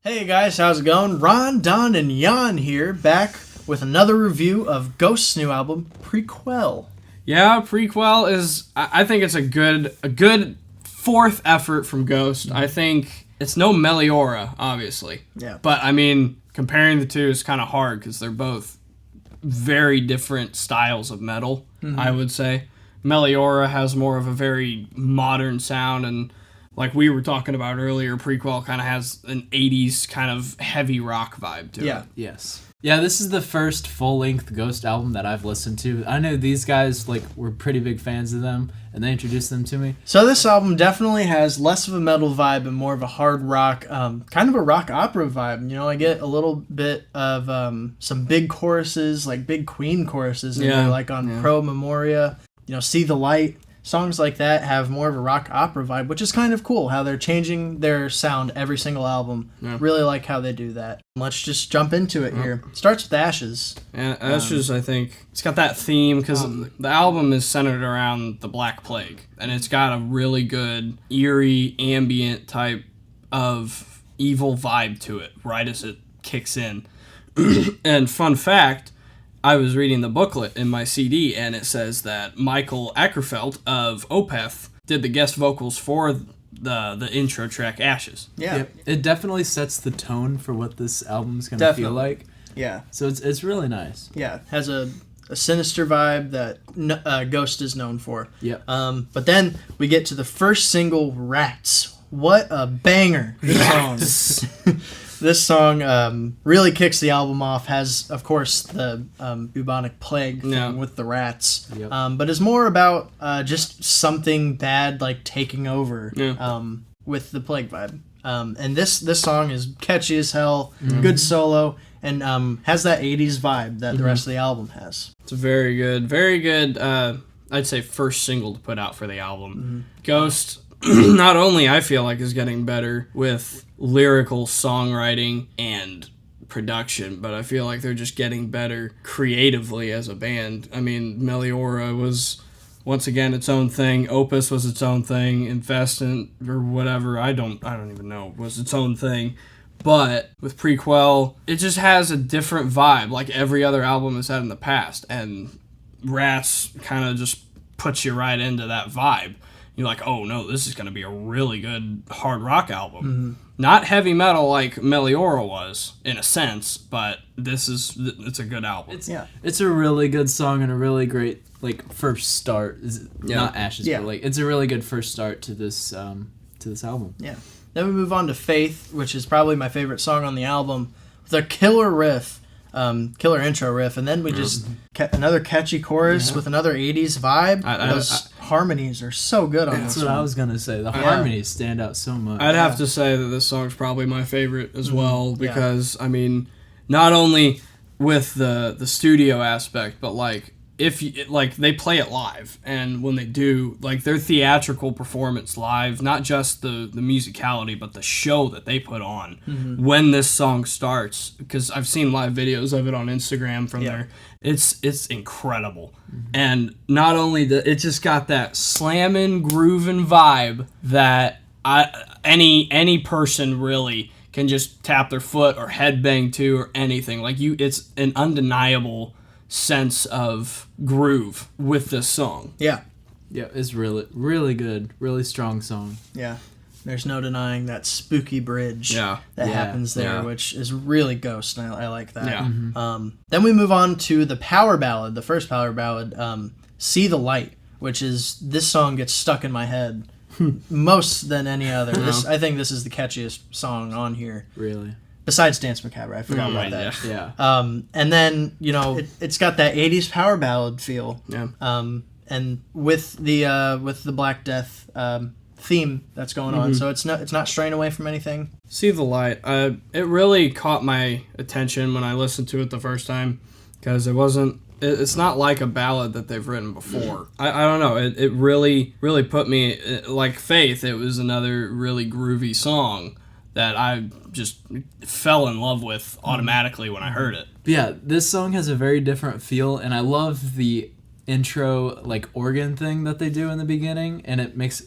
Hey guys, how's it going? Ron, Don, and Jan here, back with another review of Ghost's new album, Prequelle. Yeah, Prequelle is, I think it's a good fourth effort from Ghost. I think it's no Memoria, obviously. Yeah. But, I mean, comparing the two is kind of hard because they're both very different styles of metal, I would say. Memoria has more of a very modern sound, and like we were talking about earlier, Prequelle kind of has an 80s kind of heavy rock vibe to it. Yes. Yeah, this is the first full-length Ghost album that I've listened to. I know these guys were pretty big fans of them, and they introduced them to me. So this album definitely has less of a metal vibe and more of a hard rock, kind of a rock opera vibe. You know, I get a little bit of some big choruses, like big Queen choruses, in there, like on Pro Memoria. You know, See the Light. Songs like that have more of a rock opera vibe, which is kind of cool how they're changing their sound every single album. Yeah. Really like how they do that. Let's just jump into it here. It starts with Ashes. Yeah, Ashes, I think, it's got that theme because the album is centered around the Black Plague, and it's got a really good, eerie, ambient type of evil vibe to it right as it kicks in. And fun fact, I was reading the booklet in my CD, and it says that Michael Ackerfeld of Opeth did the guest vocals for the intro track, Ashes. Yeah. It definitely sets the tone for what this album's going to feel like. Yeah. So it's really nice. Yeah. It has a sinister vibe that Ghost is known for. Yep. But then we get to the first single, Rats. What a banger song. This song really kicks the album off, has, of course, the bubonic plague thing with the rats, but is more about just something bad, like, taking over with the plague vibe. And this song is catchy as hell, good solo, and has that 80s vibe that the rest of the album has. It's a very good, I'd say, first single to put out for the album. Ghost, not only I feel like is getting better with lyrical songwriting and production, but I feel like they're just getting better creatively as a band. I mean, Memoria was once again its own thing. Opus was its own thing. Infestant or whatever, I don't even know, was its own thing. But with Prequelle, it just has a different vibe, like every other album has had in the past. And Rats kind of just puts you right into that vibe. You're like, oh no, this is going to be a really good hard rock album. Not heavy metal like Memoria was, in a sense, but it's a good album. It's a really good song and a really great first start. Not Ashes, but it's a really good first start to this album. Yeah. Then we move on to Faith, which is probably my favorite song on the album, with a killer riff. Killer intro riff, and then we just another catchy chorus with another 80s vibe. Those harmonies are so good on this. That's what I was gonna say. The harmonies stand out so much. I'd have to say that this song's probably my favorite as well, because I mean, not only with the studio aspect, but if they play it live, and when they do, their theatrical performance live, not just the musicality, but the show that they put on when this song starts, because I've seen live videos of it on Instagram from there. It's incredible. And not only it just got that slamming, grooving vibe that any person really can just tap their foot or headbang to or anything. It's an undeniable sense of groove with this song. Yeah, it's really, really good, really strong song. Yeah, there's no denying that spooky bridge that happens there, which is really Ghost, and I like that. Then we move on to the power ballad, the first power ballad, See the Light, which is, this song gets stuck in my head most than any other. I think this is the catchiest song on here. Really? Besides Dance Macabre, I forgot about that. Yeah. And then, it's got that 80s power ballad feel. Yeah. And with the Black Death theme that's going on, so it's not straying away from anything. See the Light. It really caught my attention when I listened to it the first time, because it's not like a ballad that they've written before. I don't know. It really put me, like Faith, it was another really groovy song that I just fell in love with automatically when I heard it. Yeah, this song has a very different feel, and I love the intro organ thing that they do in the beginning, and it makes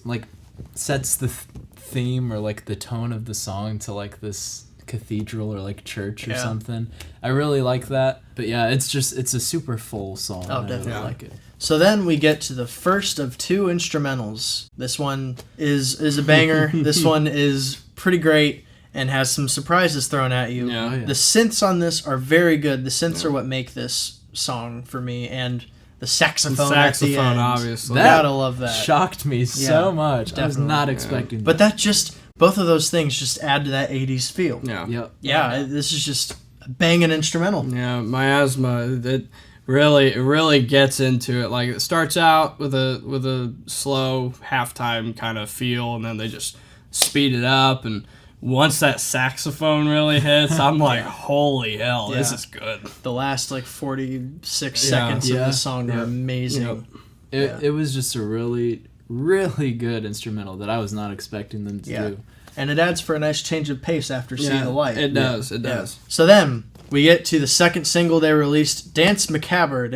sets the theme or the tone of the song to this cathedral or like church or something. I really like that. But yeah, it's a super full song. Oh, definitely. I really like it. So then we get to the first of 2 instrumentals. This one is a banger. This one is pretty great and has some surprises thrown at you. Yeah. The synths on this are very good. The synths are what make this song for me, and the saxophone at the end. Obviously. Gotta love that. Shocked me so much. Definitely. I was not expecting that. But that just, both of those things just add to that 80s feel. Yeah. Yep. Yeah, this is just a banging instrumental. Yeah, Miasma, it really gets into it. Like, it starts out with a slow halftime kind of feel, and then they just speed it up, and once that saxophone really hits, I'm like, holy hell, this is good. The last 46 seconds of the song are amazing. Yep. It was just a really, really good instrumental that I was not expecting them to do. And it adds for a nice change of pace after seeing the light. It does. So then we get to the second single they released, Dance Macabre,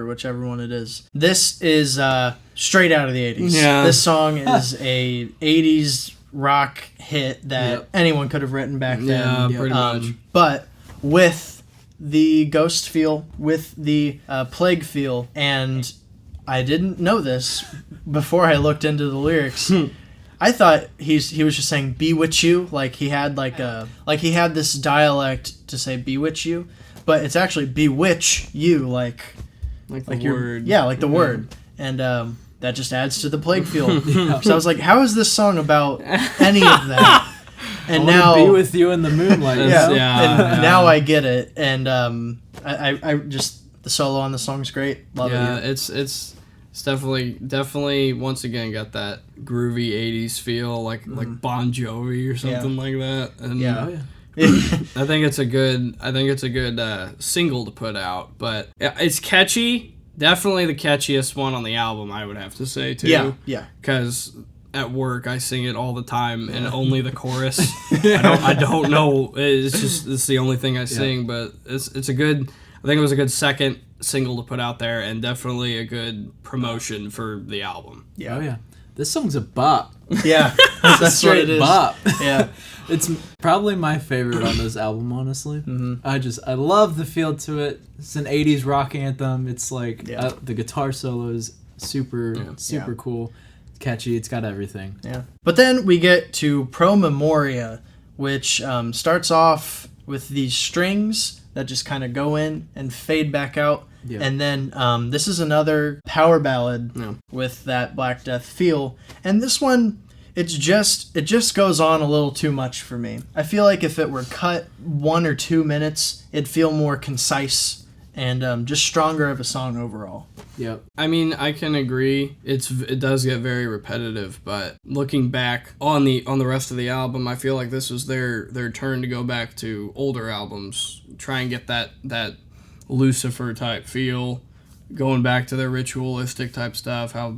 whichever one it is. This is straight out of the 80s. Yeah. This song is a 80s rock hit that anyone could have written back then. Yeah, pretty much. But with the ghost feel, with the plague feel, and I didn't know this before I looked into the lyrics. I thought he was just saying bewitch you, like he had he had this dialect to say bewitch you, but it's actually bewitch you, like the word. Yeah, like the word, and that just adds to the plague feel. So I was like, how is this song about any of that? And now be with you in the moonlight. Now I get it, and I just, the solo on the song's great. Love it. Yeah, it's definitely once again got that groovy 80s feel, like Bon Jovi or something like that. And I think it's a good single to put out, but it's catchy. Definitely the catchiest one on the album, I would have to say too. Yeah. Because at work I sing it all the time, and only the chorus. I don't know. It's the only thing I sing, but it's a good. I think it was a good second single to put out there, and definitely a good promotion for the album. Yeah. Oh yeah. This song's a bop. Yeah. That's what it is. Bop. Yeah. It's probably my favorite on this album, honestly. I love the feel to it. It's an 80s rock anthem. It's like the guitar solo is super cool. It's catchy. It's got everything. Yeah. But then we get to Pro Memoria, which starts off with these strings that just kind of go in and fade back out. Yeah. And then this is another power ballad with that Black Death feel. And this one, it just goes on a little too much for me. I feel like if it were cut 1 or 2 minutes, it'd feel more concise and just stronger of a song overall. Yep. I mean, I can agree. It does get very repetitive, but looking back on the rest of the album, I feel like this was their turn to go back to older albums, try and get that Lucifer type feel, going back to their ritualistic type stuff, how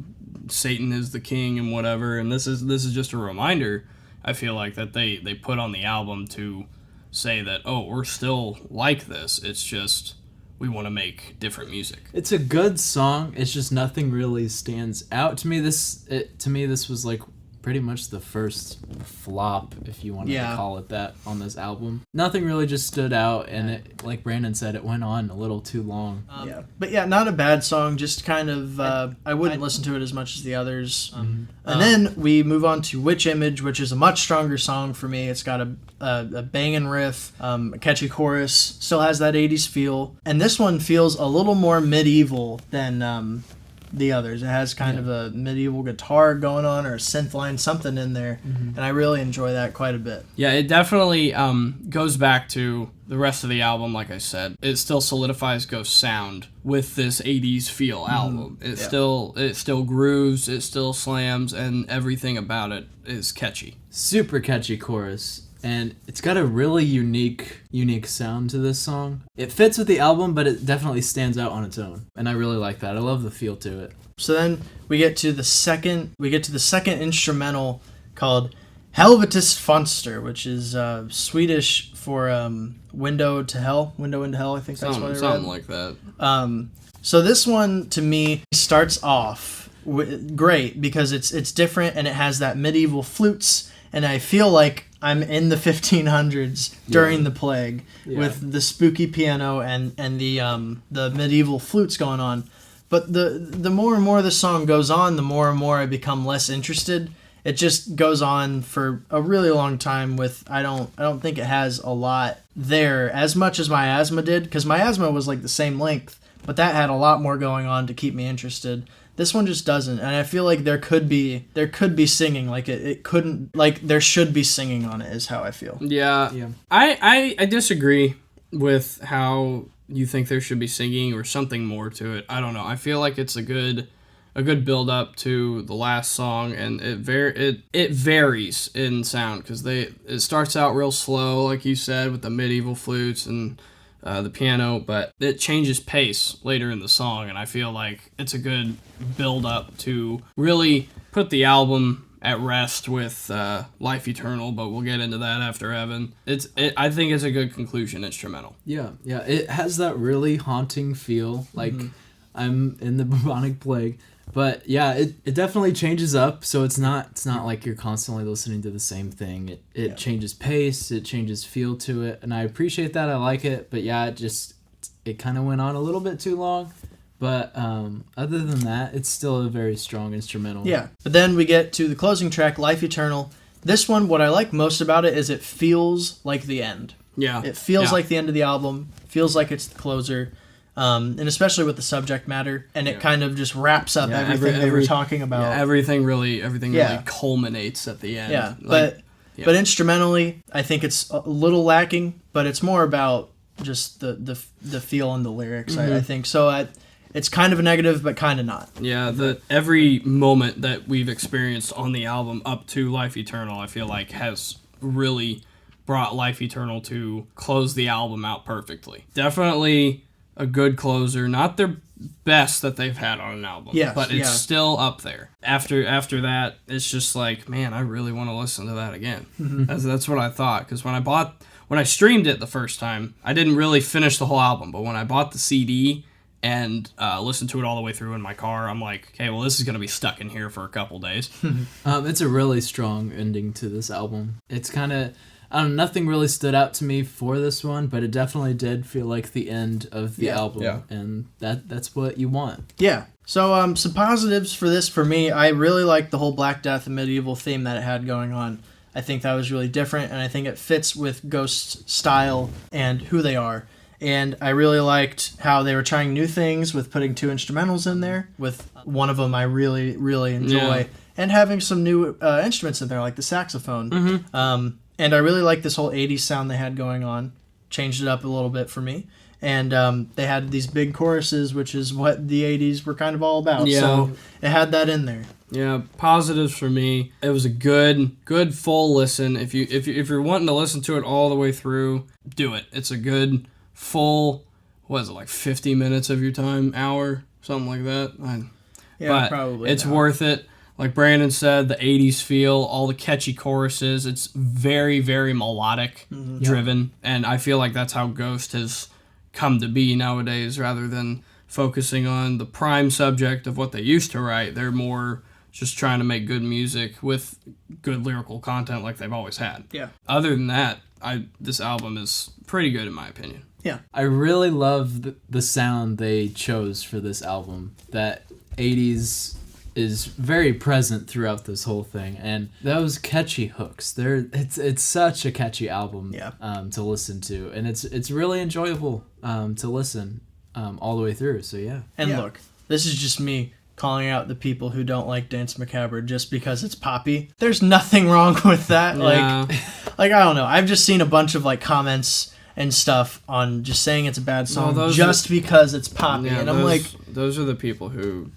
Satan is the king and whatever. And this is just a reminder, I feel like, that they put on the album to say that, oh, we're still like this. It's just we want to make different music. It's a good song. It's just nothing really stands out to me. This was like pretty much the first flop, if you wanted to call it that, on this album. Nothing really just stood out, and it, like Brandon said, it went on a little too long. But yeah, not a bad song, just kind of, I wouldn't listen to it as much as the others. And then we move on to Witch Image, which is a much stronger song for me. It's got a banging riff, a catchy chorus, still has that 80s feel. And this one feels a little more medieval than the others. It has kind of a medieval guitar going on, or a synth line, something in there, and I really enjoy that quite a bit. Yeah, it definitely goes back to the rest of the album. Like I said, it still solidifies Ghost's sound with this 80s feel album. It still grooves, it still slams, and everything about it is catchy. Super catchy chorus. And it's got a really unique sound to this song. It fits with the album, but it definitely stands out on its own. And I really like that. I love the feel to it. So then we get to the second instrumental called Helvetesfönster, which is Swedish for window into hell, I think that's what I read. Something like that. So this one, to me, starts off great because it's different, and it has that medieval flutes, and I feel like I'm in the 1500s during the plague with the spooky piano and the medieval flutes going on. But the more and more the song goes on, the more and more I become less interested. It just goes on for a really long time with I don't think it has a lot there as much as Miasma did, because Miasma was like the same length, but that had a lot more going on to keep me interested. This one just doesn't, and I feel like there could be singing, like it couldn't, like there should be singing on it is how I feel. Yeah. I disagree with how you think there should be singing or something more to it. I don't know. I feel like it's a good build up to the last song, and it varies in sound because it starts out real slow, like you said, with the medieval flutes and the piano, but it changes pace later in the song, and I feel like it's a good build up to really put the album at rest with Life Eternal, but we'll get into that after Evan. I think it's a good conclusion instrumental. Yeah, it has that really haunting feel, like I'm in the bubonic plague. But yeah, it definitely changes up, so it's not like you're constantly listening to the same thing. It changes pace, it changes feel to it, and I appreciate that. I like it, but yeah, it kind of went on a little bit too long. But other than that, it's still a very strong instrumental. Yeah, but then we get to the closing track, Life Eternal. This one, what I like most about it is it feels like the end. Yeah. It feels like the end of the album, feels like it's the closer. And especially with the subject matter, and it kind of just wraps up everything they were talking about. Yeah, everything really culminates at the end. Yeah, but instrumentally, I think it's a little lacking, but it's more about just the feel and the lyrics, I think. So it's kind of a negative, but kind of not. Yeah, every moment that we've experienced on the album up to Life Eternal, I feel like has really brought Life Eternal to close the album out perfectly. Definitely a good closer, not their best that they've had on an album, but it's still up there. After that, it's just like, man, I really want to listen to that again. That's what I thought, because when I streamed it the first time, I didn't really finish the whole album, but when I bought the CD and listened to it all the way through in my car, I'm like, okay, well, this is going to be stuck in here for a couple days. It's a really strong ending to this album. It's kind of... nothing really stood out to me for this one, but it definitely did feel like the end of the album, and that's what you want. Yeah. So some positives for this for me, I really liked the whole Black Death and medieval theme that it had going on. I think that was really different, and I think it fits with Ghost's style and who they are. And I really liked how they were trying new things with putting 2 instrumentals in there, with one of them I really, really enjoy, and having some new instruments in there, like the saxophone. And I really like this whole 80s sound they had going on. Changed it up a little bit for me. And they had these big choruses, which is what the 80s were kind of all about. Yeah. So it had that in there. Yeah, positives for me. It was a good full listen. If you're wanting to listen to it all the way through, do it. It's a good full, what is it, like 50 minutes of your time, hour, something like that. But probably. It's worth it. Like Brandon said, the 80s feel, all the catchy choruses, it's very, very melodic driven. And I feel like that's how Ghost has come to be nowadays, rather than focusing on the prime subject of what they used to write. They're more just trying to make good music with good lyrical content like they've always had. Yeah. Other than that, this album is pretty good in my opinion. Yeah. I really love the sound they chose for this album. That 80s is very present throughout this whole thing, and those catchy hooks, it's such a catchy album to listen to, and it's really enjoyable to listen all the way through. So and look, this is just me calling out the people who don't like Dance Macabre just because it's poppy. There's nothing wrong with that. Like I don't know, I've just seen a bunch of like comments and stuff on just saying it's a bad song because it's poppy, and I'm like, those are the people who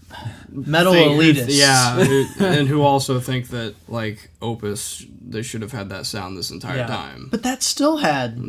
metal elitists, and who also think that like Opus, they should have had that sound this entire time. But that still had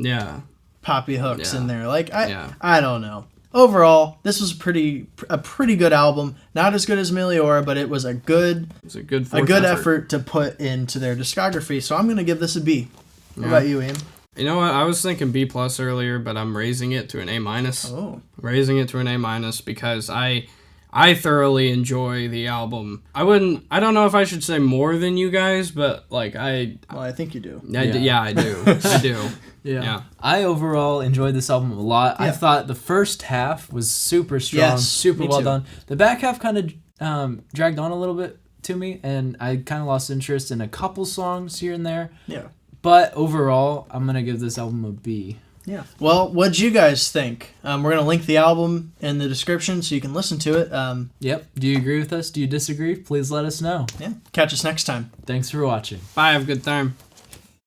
poppy hooks in there. Like I don't know. Overall, this was a pretty good album. Not as good as Meliora, but it was a good effort to put into their discography. So I'm gonna give this a B. What about you, Ian? You know what? I was thinking B+ earlier, but I'm raising it to an A-. Oh. Raising it to an A- because I I thoroughly enjoy the album. I don't know if I should say more than you guys, but like Well, I think you do. I do. I do. Yeah. I overall enjoyed this album a lot. Yeah. I thought the first half was super strong, Yes, super me well too. done. The back half kind of dragged on a little bit to me, and I kind of lost interest in a couple songs here and there. Yeah. But overall, I'm going to give this album a B. Yeah. Well, what'd you guys think? We're going to link the album in the description so you can listen to it. Yep. Do you agree with us? Do you disagree? Please let us know. Yeah. Catch us next time. Thanks for watching. Bye. Have a good time.